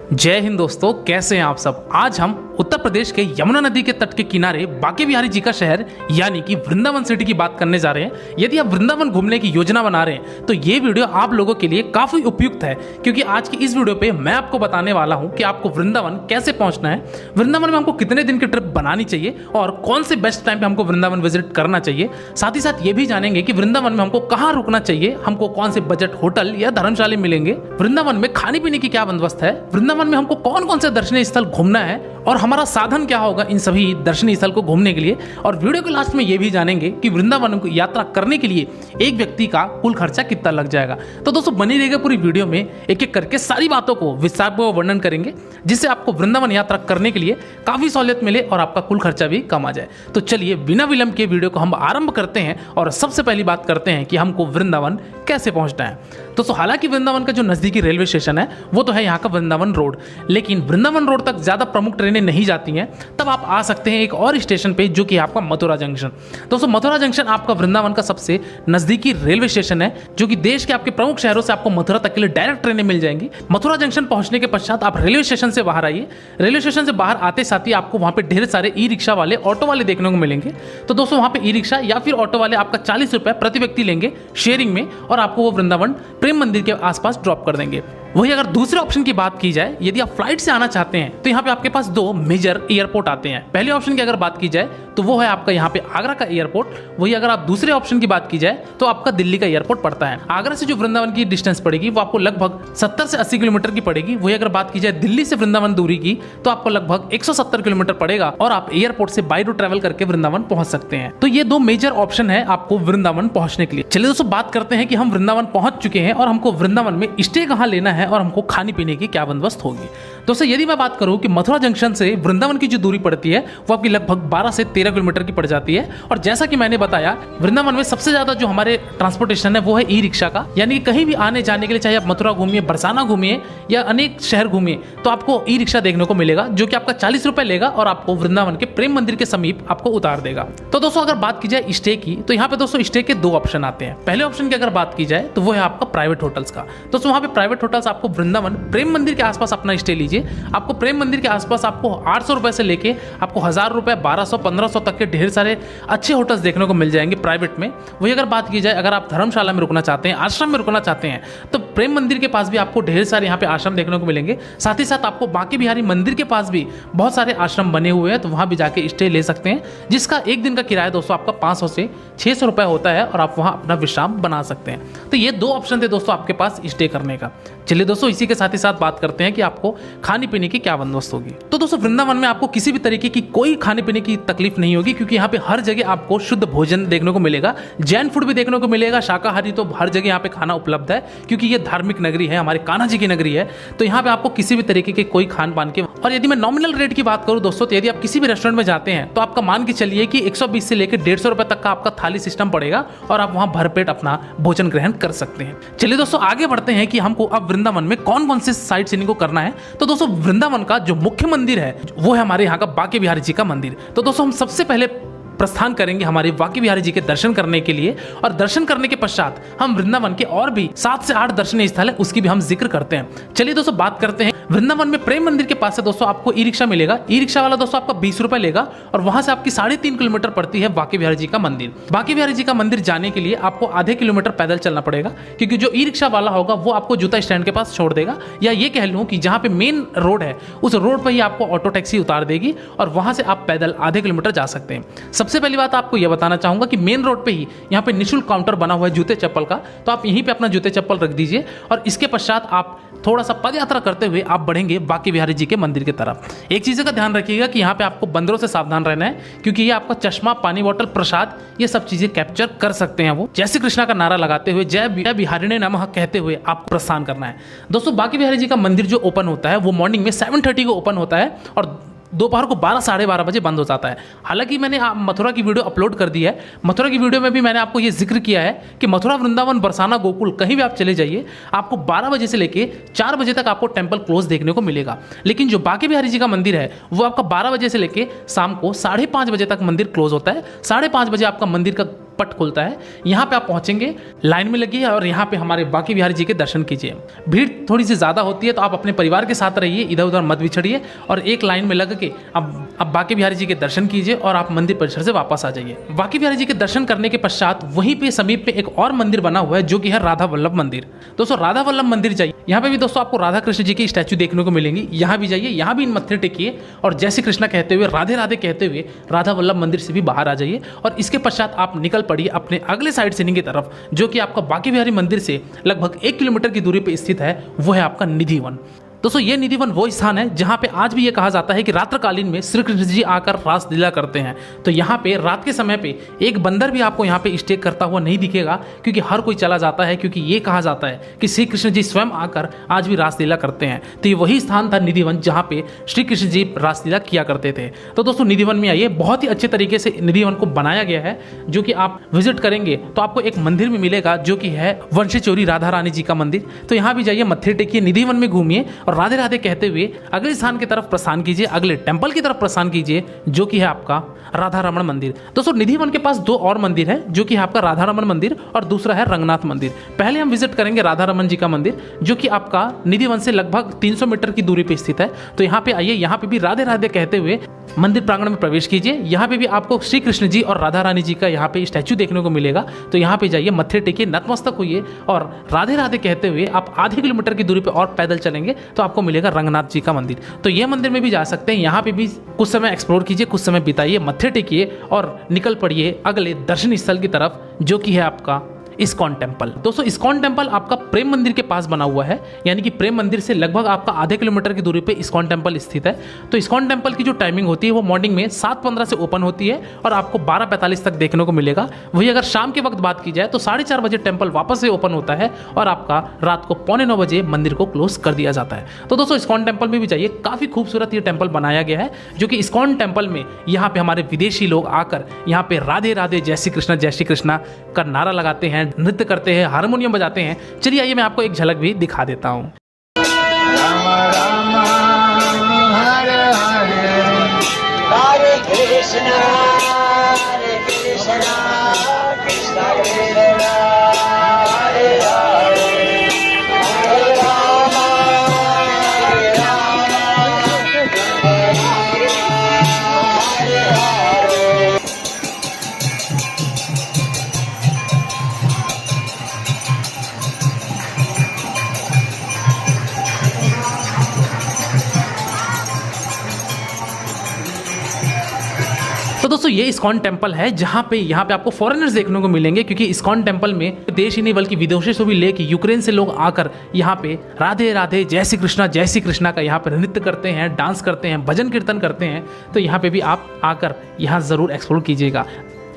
जय हिंद दोस्तों, कैसे हैं आप सब। आज हम उत्तर प्रदेश के यमुना नदी के तट के किनारे बांके बिहारी जी का शहर यानी कि वृंदावन सिटी की बात करने जा रहे हैं। यदि आप वृंदावन घूमने की योजना बना रहे हैं तो ये वीडियो आप लोगों के लिए काफी उपयुक्त है, क्योंकि आज की इस वीडियो पे मैं आपको बताने वाला हूं कि आपको वृंदावन कैसे पहुंचना है, वृंदावन में हमको कितने दिन की ट्रिप बनानी चाहिए और कौन से बेस्ट टाइम पे हमको वृंदावन विजिट करना चाहिए। साथ ही साथ ये भी जानेंगे कि वृंदावन में हमको कहाँ रुकना चाहिए, हमको कौन से बजट होटल या धर्मशाला मिलेंगे, वृंदावन में खाने पीने की क्या बंदोबस्त है, वृंदावन में हमको कौन कौन से दर्शनीय स्थल घूमना है और हमारा साधन क्या होगा इन सभी दर्शनीय स्थल को घूमने के लिए। और वीडियो के लास्ट में ये भी जानेंगे कि वृंदावन को यात्रा करने के लिए एक व्यक्ति का कुल खर्चा कितना लग जाएगा। तो दोस्तों बनी रहेगा पूरी वीडियो में, एक एक करके सारी बातों को विस्तार में वर्णन करेंगे, जिससे आपको वृंदावन यात्रा करने के लिए काफी सहूलियत मिले और आपका कुल खर्चा भी कम आ जाए। तो चलिए बिना विलंब के वीडियो को हम आरंभ करते हैं और सबसे पहली बात करते हैं कि हमको वृंदावन कैसे पहुंचना है। दोस्तों हालांकि वृंदावन का जो नजदीकी रेलवे स्टेशन है वो तो है यहाँ का वृंदावन रोड, लेकिन वृंदावन रोड तक ज्यादा प्रमुख ट्रेनें नहीं जाती हैं। तब आप आ सकते हैं एक और स्टेशन पे, जो कि आपका मथुरा जंक्शन। दोस्तों मथुरा जंक्शन आपका वृंदावन का सबसे नजदीकी रेलवे स्टेशन है, जो कि देश के आपके प्रमुख शहरों से आपको मथुरा तक के लिए डायरेक्ट ट्रेनें मिल जाएंगी। मथुरा जंक्शन पहुंचने के पश्चात आप रेलवे स्टेशन से बाहर आइए। रेलवे स्टेशन से बाहर आते साथ ही आपको वहां पे ढेर सारे ई रिक्शा वाले, ऑटो वाले देखने को मिलेंगे। तो दोस्तों वहां पे ई रिक्शा या फिर ऑटो वाले आपका 40 रुपए प्रति व्यक्ति लेंगे शेयरिंग में, और आपको वो वृंदावन प्रेम मंदिर के आसपास ड्रॉप कर देंगे। वही अगर दूसरे ऑप्शन की बात की जाए, यदि आप फ्लाइट से आना चाहते हैं तो यहाँ पे आपके पास दो मेजर एयरपोर्ट आते हैं। पहले ऑप्शन की अगर बात की जाए तो वो है आपका यहाँ पे आगरा का एयरपोर्ट। वही अगर आप दूसरे ऑप्शन की बात की जाए तो आपका दिल्ली का एयरपोर्ट पड़ता है। आगरा से जो वृंदावन की डिस्टेंस पड़ेगी वो आपको लगभग 70 से 80 किलोमीटर की पड़ेगी। वही अगर बात की जाए दिल्ली से वृंदावन दूरी की तो आपको लगभग 170 किलोमीटर पड़ेगा और आप एयरपोर्ट से बाय रोड ट्रेवल करके वृंदावन पहुंच सकते हैं। तो ये दो मेजर ऑप्शन है आपको वृंदावन पहुंचने के लिए। चलिए दोस्तों बात करते हैं कि हम वृंदावन पहुंच चुके हैं और हमको वृंदावन में स्टे कहाँ लेना है और हमको खाने पीने की क्या बंदोबस्त होगी। दोस्तों यदि मैं बात करूं कि मथुरा जंक्शन से वृंदावन की जो दूरी पड़ती है वो आपकी लगभग 12 से 13 किलोमीटर की पड़ जाती है। और जैसा कि मैंने बताया, वृंदावन में सबसे ज्यादा जो हमारे ट्रांसपोर्टेशन है वो है ई रिक्शा का, यानी कि कहीं भी आने जाने के लिए, चाहे आप मथुरा घूमिए, बरसाना घूमिए या अनेक शहर घूमिए, तो आपको ई रिक्शा देखने को मिलेगा, जो कि आपका 40 रुपए लेगा और आपको वृंदावन के प्रेम मंदिर के समीप आपको उतार देगा। तो दोस्तों अगर बात की जाए स्टे की, तो यहाँ पे दोस्तों स्टे के दो ऑप्शन आते हैं। पहले ऑप्शन की अगर बात की जाए तो वो है आपका प्राइवेट होटल्स का। दोस्तों वहाँ पे प्राइवेट होटल्स आपको वृंदावन प्रेम मंदिर के आसपास अपना स्टे लीजिए। आपको प्रेम मंदिर के आसपास आपको 800 रुपए से लेके आपको 1000 रुपए, 1200, 1500 तक के ढेर सारे अच्छे होटल्स देखने को मिल जाएंगे प्राइवेट में। वही अगर बात की जाए, अगर आप धर्मशाला में रुकना चाहते हैं, आश्रम में रुकना चाहते हैं, तो प्रेम मंदिर के पास भी आपको ढेर सारे यहाँ पे आश्रम देखने को मिलेंगे। साथ ही साथ आपको बांके बिहारी मंदिर के पास भी बहुत सारे आश्रम बने हुए हैं, तो वहां भी जाके स्टे ले सकते हैं, जिसका एक दिन का किराया दोस्तों आपका 500 से 600 रुपए होता है और आप वहां अपना विश्राम बना सकते हैं। तो ये दो ऑप्शन थे दोस्तों आपके पास स्टे करने का। चलिए दोस्तों इसी के साथ ही साथ बात करते हैं कि आपको खाने पीने की क्या बंदोबस्त होगी। तो दोस्तों वृंदावन में आपको किसी भी तरीके की कोई खाने पीने की तकलीफ नहीं होगी, क्योंकि यहाँ पे हर जगह आपको शुद्ध भोजन देखने को मिलेगा। जैन फूड भी देखने को मिलेगा, शाकाहारी तो हर जगह यहाँ पे खाना उपलब्ध है, क्योंकि ये धार्मिक नगरी है, हमारे कान्हा जी की नगरी है। तो यहाँ पे आपको किसी भी तरीके के कोई खान पान के, और यदि मैं नॉमिनल रेट की बात करूँ दोस्तों, तो यदि आप किसी भी रेस्टोरेंट में जाते हैं तो आपका मान के चलिए कि 120 से लेकर 150 रुपए तक का आपका थाली सिस्टम पड़ेगा और आप वहां भरपेट अपना भोजन ग्रहण कर सकते हैं। चलिए दोस्तों आगे बढ़ते हैं कि हमको अब वृंदावन में कौन कौन से साइट सीइंग को करना है। तो दोस्तों वृंदावन का जो मुख्य मंदिर है वो है हमारे यहाँ का बांके बिहारी जी का मंदिर। तो दोस्तों हम सबसे पहले प्रस्थान करेंगे हमारे बांके बिहारी जी के दर्शन करने के लिए, और दर्शन करने के पश्चात हम वृंदावन के और भी 7 से 8 दर्शनीय स्थल है उसकी भी हम जिक्र करते हैं। चलिए दोस्तों बात करते हैं वृंदावन में प्रेम मंदिर के पास से दोस्तों आपको ई रिक्शा मिलेगा। ई रिक्शा वाला दोस्तों आपका 20 रुपए लेगा और वहां से आपकी 3.5 किलोमीटर पड़ती है बांके बिहारी जी का मंदिर। बांके बिहारी जी का मंदिर जाने के लिए आपको आधे किलोमीटर पैदल चलना पड़ेगा, क्योंकि जो ई रिक्शा वाला होगा वो आपको जूता स्टैंड के पास छोड़ देगा, या ये कह लूं कि जहां पे मेन रोड है उस रोड पर ही आपको ऑटो टैक्सी उतार देगी और वहां से आप पैदल आधे किलोमीटर जा सकते हैं। सबसे पहली बात आपको यह बताना चाहूंगा कि मेन रोड पे ही यहाँ पे निःशुल्क काउंटर बना हुआ है जूते चप्पल का, तो आप यहीं पे अपना जूते चप्पल रख दीजिए और इसके पश्चात आप थोड़ा सा पद यात्रा करते हुए आप बढ़ेंगे बांके बिहारी जी के मंदिर की तरफ। एक चीज का ध्यान रखिएगा कि यहाँ पे आपको बंदरों से सावधान रहना है, क्योंकि ये आपका चश्मा, पानी बोतल, प्रसाद, ये सब चीजें कैप्चर कर सकते हैं। वो जय श्री कृष्णा का नारा लगाते हुए, जय बिहारिणे नमः कहते हुए आपको प्रस्थान करना है। दोस्तों बांके बिहारी जी का मंदिर जो ओपन होता है वो मॉर्निंग में 7:30 को ओपन होता है और दोपहर को 12 साढ़े 12 बजे बंद हो जाता है। हालांकि मैंने मथुरा की वीडियो अपलोड कर दी है। मथुरा की वीडियो में भी मैंने आपको ये जिक्र किया है कि मथुरा, वृंदावन, बरसाना, गोकुल कहीं भी आप चले जाइए, आपको 12 बजे से लेके 4 बजे तक आपको टेम्पल क्लोज देखने को मिलेगा। लेकिन जो बांके बिहारी जी का मंदिर है वो आपका 12 बजे से लेके शाम को 5:30 बजे तक मंदिर क्लोज होता है। 5:30 बजे आपका मंदिर का पट खुलता है। यहाँ पे आप पहुंचेंगे, लाइन में लगिए और यहाँ पे हमारे बांके बिहारी जी के दर्शन कीजिए। भीड़ थोड़ी सी ज़्यादा होती है तो आप अपने परिवार के साथ रहिए, इधर उधर मत बिछड़िए और एक लाइन में लग के अब बांके बिहारी जी के दर्शन कीजिए और आप मंदिर परिसर से वापस आ जाइए। बांके बिहारी जी के दर्शन करने के पश्चात वहीं पे समीप में एक और मंदिर बना हुआ है जो कि है राधा वल्लभ मंदिर। दोस्तों राधा वल्लभ मंदिर जाइए, यहाँ पे भी दोस्तों आपको राधा कृष्ण जी की स्टैचू देखने को मिलेंगी। यहाँ भी जाइए, यहाँ भी इन मत्थे टेकिए और जय श्री कृष्णा कहते हुए, राधे राधे कहते हुए राधा वल्लभ मंदिर से भी बाहर आ जाइए और इसके पश्चात आप निकल पड़िए अपने अगले साइड सीनिंग की तरफ, जो कि आपका बांके बिहारी मंदिर से लगभग 1 किलोमीटर की दूरी पर स्थित है। वो है आपका निधि वन। दोस्तों ये निधि वन वो स्थान है जहाँ पे आज भी ये कहा जाता है कि रात्रकालीन में श्री कृष्ण जी आकर रास लीला करते हैं। तो यहाँ पे रात के समय पे एक बंदर भी आपको यहाँ पे स्टे करता हुआ नहीं दिखेगा, क्योंकि हर कोई चला जाता है, क्योंकि ये कहा जाता है कि श्री कृष्ण जी स्वयं आकर आज भी रास लीला करते हैं। तो ये वही स्थान था निधि वन जहाँ पे श्री कृष्ण जी रास लीला किया करते थे। तो दोस्तों निधि वन में आइए, बहुत ही अच्छे तरीके से निधि वन को बनाया गया है, जो कि आप विजिट करेंगे तो आपको एक मंदिर में मिलेगा जो कि है वंशचोरी राधा रानी जी का मंदिर। तो यहाँ भी जाइए, मत्थे टेकिए, निधि वन में घूमिए और राधे राधे कहते हुए अगले स्थान की तरफ प्रस्थान कीजिए, अगले टेंपल की तरफ प्रस्थान कीजिए जो कि है आपका राधा रमण मंदिर। दोस्तों निधि वन के पास 2 और मंदिर है, जो कि है आपका राधा रमण मंदिर और दूसरा है रंगनाथ मंदिर। पहले हम विजिट करेंगे राधा रमण जी का मंदिर, जो कि आपका निधि वन से लगभग 300 मीटर की दूरी पर स्थित है। तो यहाँ पे आइए, यहाँ पे भी राधे राधे कहते हुए मंदिर प्रांगण में प्रवेश कीजिए। यहाँ पे भी आपको श्री कृष्ण जी और राधा रानी जी का यहाँ पे स्टैचू देखने को मिलेगा। तो यहाँ पे जाइए, मत्थे टेकिए, नतमस्तक होइए और राधे राधे कहते हुए आप आधे किलोमीटर की दूरी पे और पैदल चलेंगे तो आपको मिलेगा रंगनाथ जी का मंदिर। तो ये मंदिर में भी जा सकते हैं, यहाँ पे भी कुछ समय एक्सप्लोर कीजिए, कुछ समय बिताइए, मत्थे टेकिए और निकल पड़िए अगले दर्शन स्थल की तरफ, जो कि है आपका इस्कॉन टेम्पल। दोस्तों इस्कॉन टेम्पल आपका प्रेम मंदिर के पास बना हुआ है, यानी कि प्रेम मंदिर से लगभग आपका आधे किलोमीटर की दूरी पे इस्कॉन टेम्पल स्थित है। तो इस्कॉन टेम्पल की जो टाइमिंग होती है वो मॉर्निंग में 7:15 से ओपन होती है और आपको 12:45 तक देखने को मिलेगा। वही अगर शाम के वक्त बात की जाए तो 4:30 बजे टेम्पल वापस से ओपन होता है और आपका रात को 8:45 बजे मंदिर को क्लोज कर दिया जाता है। तो दोस्तों इस्कॉन टेम्पल में भी जाइए, काफ़ी खूबसूरत ये टेम्पल बनाया गया है, जो कि इस्कॉन टेम्पल में यहाँ पे हमारे विदेशी लोग आकर यहाँ पे राधे राधे जय श्री कृष्णा का नारा लगाते हैं, नृत्य करते हैं, हारमोनियम बजाते हैं। चलिए आइए मैं आपको एक झलक भी दिखा देता हूँ। राम राम हरे हरे हरे कृष्णा कृष्ण कृष्ण हरे हरे हरे राम हरे हरे। तो दोस्तों ये इस्कॉन टेम्पल है जहाँ पे यहाँ पे आपको फॉरेनर्स देखने को मिलेंगे, क्योंकि इस्कॉन टेम्पल में देश ही नहीं बल्कि विदेशों से भी लेके यूक्रेन से लोग आकर यहाँ पे राधे राधे जय श्री कृष्णा का यहाँ पे नृत्य करते हैं, डांस करते हैं, भजन कीर्तन करते हैं। तो यहाँ पे भी आप आकर यहाँ ज़रूर एक्सप्लोर कीजिएगा।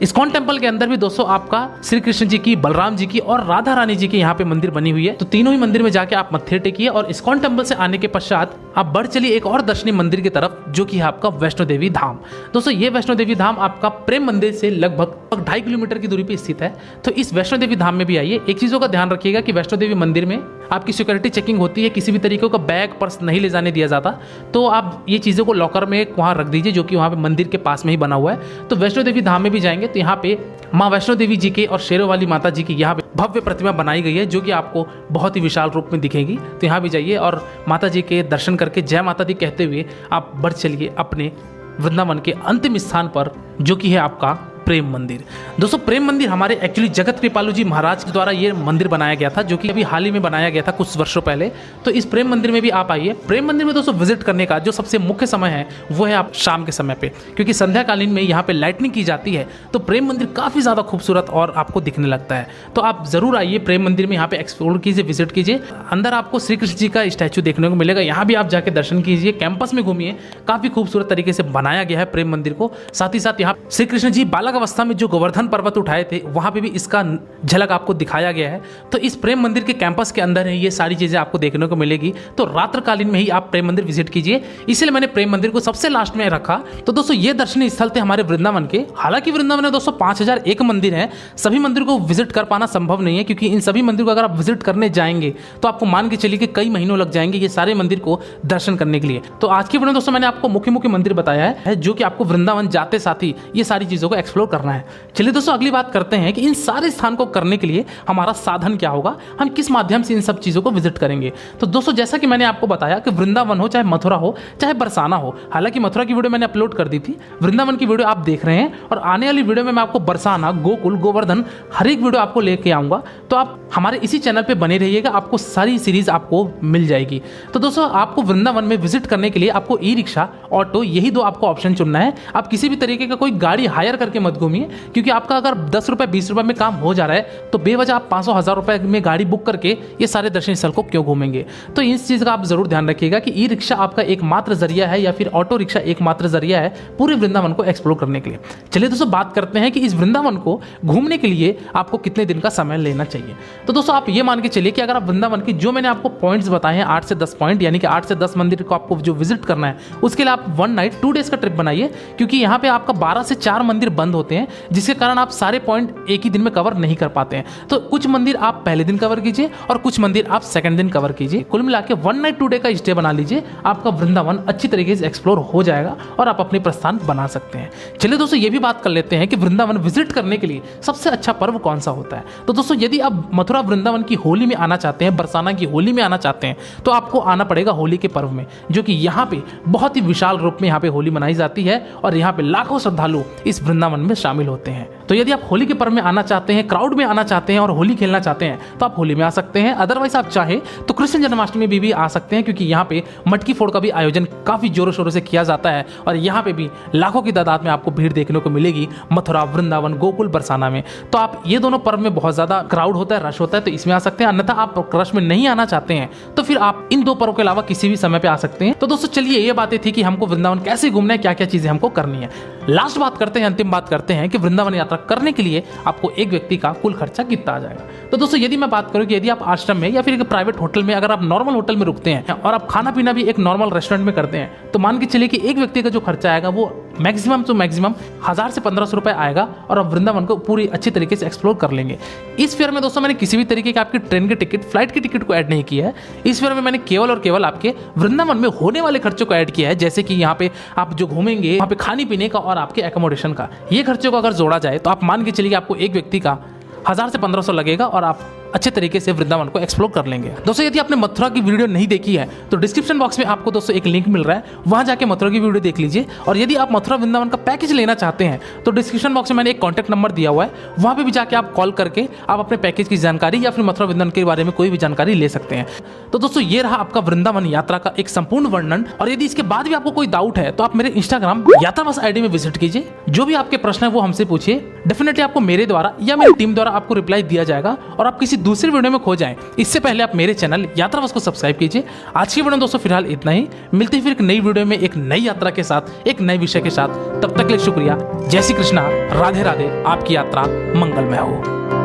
इस्कॉन टेम्पल के अंदर भी दोस्तों आपका श्री कृष्ण जी की, बलराम जी की और राधा रानी जी की यहाँ पे मंदिर बनी हुई है। तो तीनों ही मंदिर में जाके आप मत्थे टेकिए और इस्कॉन टेम्पल से आने के पश्चात आप बढ़ चलिए एक और दर्शनीय मंदिर की तरफ, जो कि है आपका वैष्णो देवी धाम। दोस्तों ये वैष्णो देवी धाम आपका प्रेम मंदिर से लगभग 2.5 किलोमीटर की दूरी पे स्थित है। तो इस वैष्णो देवी धाम में भी आइए। एक चीज़ों का ध्यान रखिएगा कि वैष्णो देवी मंदिर में आपकी सिक्योरिटी चेकिंग होती है, किसी भी तरीके का बैग पर्स नहीं ले जाने दिया जाता। तो आप ये चीज़ों को लॉकर में वहाँ रख दीजिए, जो कि वहाँ पे मंदिर के पास में ही बना हुआ है। तो वैष्णो देवी धाम में भी जाएंगे तो यहाँ पे माँ वैष्णो देवी जी के और शेरों वाली माता जी की यहाँ पे भव्य प्रतिमा बनाई गई है, जो कि आपको बहुत ही विशाल रूप में दिखेगी। तो यहाँ भी जाइए और माता जी के दर्शन करके जय माता दी कहते हुए आप बढ़ चलिए अपने वृंदावन के अंतिम स्थान पर, जो कि है आपका प्रेम मंदिर। दोस्तों प्रेम मंदिर हमारे एक्चुअली जगत कृपालु जी महाराज के द्वारा ये मंदिर बनाया गया था, जो कि अभी हाल ही में बनाया गया था कुछ वर्षों पहले। तो इस प्रेम मंदिर में भी आप आइए। प्रेम मंदिर में दोस्तों विजिट करने का जो सबसे मुख्य समय है वो है आप शाम के समय पे, क्योंकि संध्याकालीन में यहाँ पे लाइटनिंग की जाती है। तो प्रेम मंदिर काफ़ी ज़्यादा खूबसूरत और आपको दिखने लगता है। तो आप ज़रूर आइए प्रेम मंदिर में, यहाँ पे एक्सप्लोर कीजिए, विजिट कीजिए। अंदर आपको श्री कृष्ण जी का स्टैचू देखने को मिलेगा, यहाँ भी आप जाके दर्शन कीजिए। कैंपस में घूमिए, काफ़ी खूबसूरत तरीके से बनाया गया है प्रेम मंदिर को। साथ ही साथ यहाँ श्री कृष्ण जी बालक अवस्था में जो गोवर्धन पर्वत उठाए थे, वहां पे भी इसका झलक आपको दिखाया गया है। तो इस प्रेम मंदिर के कैंपस के अंदर है ये सारी चीजें आपको देखने को मिलेगी। तो रात्रकालीन में ही आप प्रेम मंदिर विजिट कीजिए, इसलिए मैंने प्रेम मंदिर को सबसे लास्ट में रखा। तो दोस्तों ये दर्शनीय स्थल थे हमारे वृंदावन के। हालांकि वृंदावन में दोस्तों 5001 मंदिर हैं, सभी मंदिर को विजिट कर पाना संभव नहीं है, क्योंकि इन सभी मंदिर को अगर आप विजिट करने जाएंगे तो आपको मान के चलिए कि कई महीनों लग जाएंगे ये सारे मंदिर को दर्शन करने के लिए। तो आज की वीडियो में दोस्तों मैंने आपको मुख्य मुख्य मंदिर बताया है, जो कि आपको वृंदावन जाते साथ ही ये सारी चीजों को एक्सप्लोर एक्सप्लोर करना है। चलिए दोस्तों अगली बात करते हैं कि इन सारे स्थान को करने के लिए हमारा साधन क्या होगा, हम किस माध्यम से इन सब चीज़ों को विजिट करेंगे। तो दोस्तों जैसा कि मैंने आपको बताया कि वृंदावन हो, चाहे मथुरा हो, चाहे बरसाना हो, हालांकि मथुरा की वीडियो मैंने अपलोड कर दी थी, वृंदावन की वीडियो आप देख रहे हैं और आने वाली वीडियो में मैं आपको बरसाना, गोकुल, गोवर्धन हर एक वीडियो आपको लेके आऊँगा। तो आप हमारे इसी चैनल पर बने रहिएगा, आपको सारी सीरीज आपको मिल जाएगी। तो दोस्तों आपको वृंदावन में विजिट करने के लिए आपको ई रिक्शा, ऑटो, यही दो आपको ऑप्शन चुनना है। आप किसी भी तरीके का कोई गाड़ी हायर करके मत घूमिए, क्योंकि आपका अगर 10 रुपये 20 रुपये में काम हो जा रहा है तो बेवजह आप 500-1000 रुपये में गाड़ी बुक करके ये सारे दर्शनीय स्थल को क्यों घूमेंगे। तो इस चीज़ का आप जरूर ध्यान रखिएगा कि ई रिक्शा आपका एकमात्र जरिया है या फिर ऑटो रिक्शा एकमात्र जरिया है पूरे वृंदावन को एक्सप्लोर करने के लिए। चलिए दोस्तों बात करते हैं कि इस वृंदावन को घूमने के लिए आपको कितने दिन का समय लेना चाहिए। तो दोस्तों आप ये मान के चलिए कि अगर आप वृंदावन की जो मैंने आपको पॉइंट्स बताए हैं 8 से 10 पॉइंट, यानी कि 8 से 10 मंदिर को आपको जो विजिट करना है, उसके लिए आप 1 नाइट 2 डेज का ट्रिप बनाइए, क्योंकि यहाँ पे आपका 12 से 4 मंदिर बंद होते हैं, जिसके कारण आप सारे पॉइंट एक ही दिन में कवर नहीं कर पाते हैं। तो कुछ मंदिर आप पहले दिन कवर कीजिए और कुछ मंदिर आप सेकंड दिन कवर कीजिए। कुल मिला के 1 नाइट 2 डे का स्टे बना लीजिए, आपका वृंदावन अच्छी तरीके से एक्सप्लोर हो जाएगा और आप अपने प्रस्थान बना सकते हैं। चलिए दोस्तों ये भी बात कर लेते हैं कि वृंदावन विजिट करने के लिए सबसे अच्छा पर्व कौन सा होता है। तो दोस्तों यदि आप मथुरा वृंदावन की होली में आना चाहते हैं, बरसाना की होली में आना चाहते हैं, तो आपको आना पड़ेगा होली के पर्व में, जो कि यहाँ पे बहुत ही विशाल रूप में यहाँ पे होली मनाई जाती है और यहाँ पे लाखों श्रद्धालु इस वृंदावन में शामिल होते हैं। तो यदि आप होली के पर्व में आना चाहते हैं, क्राउड में आना चाहते हैं और होली खेलना चाहते हैं, तो आप होली में आ सकते हैं। अदरवाइज आप चाहे तो कृष्ण जन्माष्टमी में भी आ सकते हैं, क्योंकि यहाँ पे मटकी फोड़ का भी आयोजन काफी जोरों शोरों से किया जाता है और यहाँ पे भी लाखों की तादाद में आपको भीड़ देखने को मिलेगी मथुरा, वृंदावन, गोकुल, बरसाना में। तो आप ये दोनों पर्व में बहुत ज्यादा क्राउड होता है, रश होता है, तो इसमें आ सकते हैं। अन्यथा आप रश में नहीं आना चाहते हैं तो फिर आप इन 2 पर्व के अलावा किसी भी समय पे आ सकते हैं। तो दोस्तों चलिए ये बातें थी कि हमको वृंदावन कैसे घूमना है, क्या क्या चीजें हमको करनी है। लास्ट बात करते हैं, अंतिम बात करते हैं कि वृंदावन यात्रा करने के लिए आपको एक व्यक्ति का कुल खर्चा कितना आ जाएगा। तो दोस्तों यदि मैं बात करूं कि यदि आप आश्रम में या फिर एक प्राइवेट होटल में, अगर आप नॉर्मल होटल में रुकते हैं और आप खाना पीना भी एक नॉर्मल रेस्टोरेंट में करते हैं, तो मान के चलिए कि एक व्यक्ति का जो खर्चा आएगा वो मैक्सिमम टू मैक्सिमम 1000 से 1500 रुपए आएगा और आप वृंदावन को पूरी अच्छी तरीके से एक्सप्लोर कर लेंगे। इस फेयर में दोस्तों मैंने किसी भी तरीके की आपकी ट्रेन की टिकट, फ्लाइट की टिकट को ऐड नहीं किया है। इस फेयर में मैंने केवल और केवल आपके वृंदावन में होने वाले खर्चों को ऐड किया है, जैसे कि यहाँ पे आप जो घूमेंगे वहाँ पे खाने पीने का और आपके एकोमोडेशन का, ये खर्चों को अगर जोड़ा जाए तो आप मान के चलिए आपको एक व्यक्ति का 1000 से 1500 लगेगा और आप अच्छे तरीके से वृंदावन को एक्सप्लोर कर लेंगे। दोस्तों यदि आपने मथुरा की वीडियो नहीं देखी है तो डिस्क्रिप्शन बॉक्स में आपको दोस्तों एक लिंक मिल रहा है, वहां जाके मथुरा की वीडियो देख लीजिए। और यदि आप मथुरा वृंदावन का पैकेज लेना चाहते हैं तो डिस्क्रिप्शन बॉक्स में मैंने एक कॉन्टैक्ट नंबर दिया हुआ है, वहां पे भी जाके आप कॉल करके आप अपने पैकेज की जानकारी या फिर मथुरा वृंदावन के बारे में कोई भी जानकारी ले सकते हैं। तो दोस्तों ये रहा आपका वृंदावन यात्रा का एक संपूर्ण वर्णन। और यदि इसके बाद भी आपको कोई डाउट है तो आप मेरे इंस्टाग्राम यात्रावास आईडी में विजिट कीजिए, जो भी आपके प्रश्न है वो हमसे पूछिए, डेफिनेटली आपको मेरे द्वारा या मेरी टीम द्वारा आपको रिप्लाई दिया जाएगा और आप किसी दूसरी वीडियो में खो जाएं इससे पहले आप मेरे चैनल यात्रावास को सब्सक्राइब कीजिए। आज की वीडियो दोस्तों फिलहाल इतना ही, मिलते हैं फिर एक नई वीडियो में एक नई यात्रा के साथ, एक नए विषय के साथ। तब तक के लिए शुक्रिया। जय श्री कृष्णा, राधे राधे, आपकी यात्रा मंगलमय हो।